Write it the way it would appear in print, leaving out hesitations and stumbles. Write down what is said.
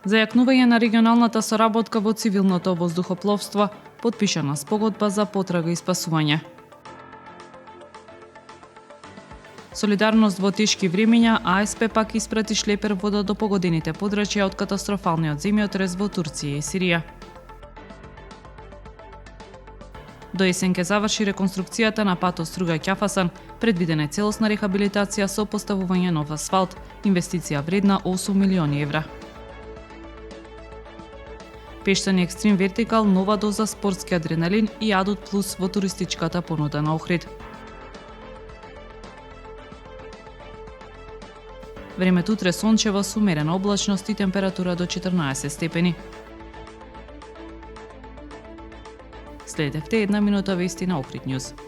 За јакнување на регионалната соработка во цивилното воздухопловство, потпишана спогодба за потрага и спасување. Солидарност во тешки времиња, АСП пак испрати шлепер вода до погодените подрачја од катастрофалниот земјотрес во Турција и Сирија. До есен ке заврши реконструкцијата на патот Струга-Ќафасан, предвидена е целосна рехабилитација со поставување нов асфалт, инвестиција вредна 8 милиони евра. Пештани Екстрим Вертикал, нова доза спортски адреналин и Адут Плюс во туристичката понуда на Охрид. Времето утре сончево со умерена облачност и температура до 14 степени. Следевте една минута вести на Охрид Нјуз.